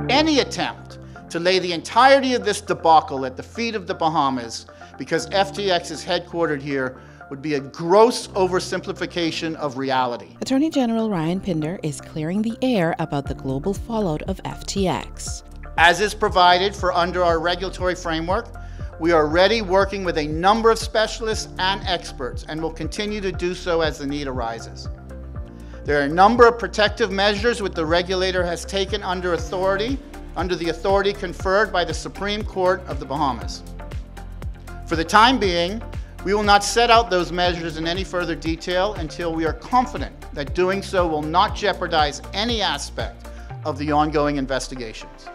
Any attempt to lay the entirety of this debacle at the feet of the Bahamas because FTX is headquartered here would be a gross oversimplification of reality. Attorney General Ryan Pinder is clearing the air about the global fallout of FTX. As is provided for under our regulatory framework, we are already working with a number of specialists and experts and will continue to do so as the need arises. There are a number of protective measures which the regulator has taken under the authority conferred by the Supreme Court of the Bahamas. For the time being, we will not set out those measures in any further detail until we are confident that doing so will not jeopardize any aspect of the ongoing investigations.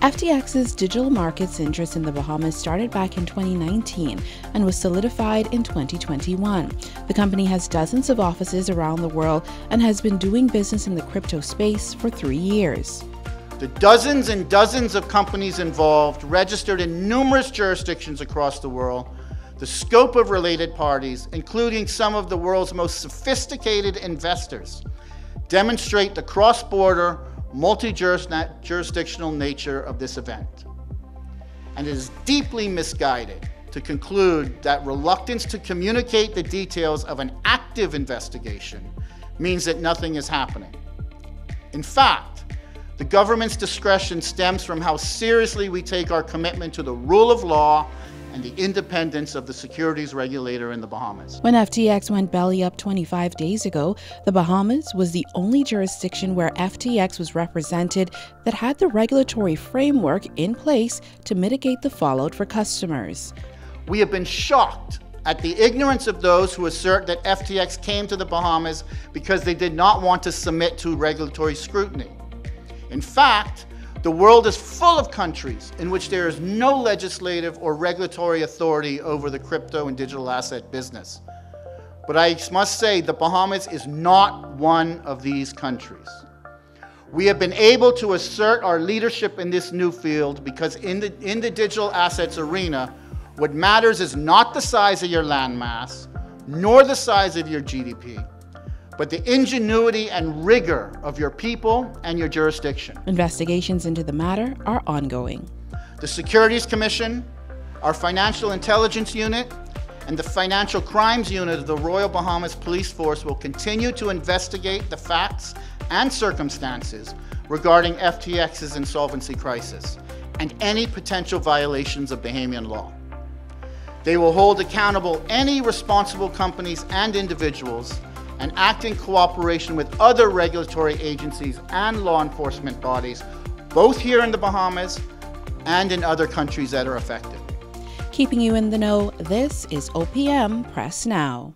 FTX's Digital Markets interest in the Bahamas started back in 2019 and was solidified in 2021. The company has dozens of offices around the world and has been doing business in the crypto space for 3 years. The dozens and dozens of companies involved, registered in numerous jurisdictions across the world, the scope of related parties, including some of the world's most sophisticated investors, demonstrate the cross-border, multi-jurisdictional nature of this event. And it is deeply misguided to conclude that reluctance to communicate the details of an active investigation means that nothing is happening. In fact, the government's discretion stems from how seriously we take our commitment to the rule of law and the independence of the securities regulator in the Bahamas. When FTX went belly up 25 days ago, the Bahamas was the only jurisdiction where FTX was represented that had the regulatory framework in place to mitigate the fallout for customers. We have been shocked at the ignorance of those who assert that FTX came to the Bahamas because they did not want to submit to regulatory scrutiny. In fact, the world is full of countries in which there is no legislative or regulatory authority over the crypto and digital asset business. But I must say the Bahamas is not one of these countries. We have been able to assert our leadership in this new field because in the digital assets arena, what matters is not the size of your landmass, nor the size of your GDP, but the ingenuity and rigor of your people and your jurisdiction. Investigations into the matter are ongoing. The Securities Commission, our Financial Intelligence Unit, and the Financial Crimes Unit of the Royal Bahamas Police Force will continue to investigate the facts and circumstances regarding FTX's insolvency crisis and any potential violations of Bahamian law. They will hold accountable any responsible companies and individuals and act in cooperation with other regulatory agencies and law enforcement bodies, both here in the Bahamas and in other countries that are affected. Keeping you in the know, this is OPM Press Now.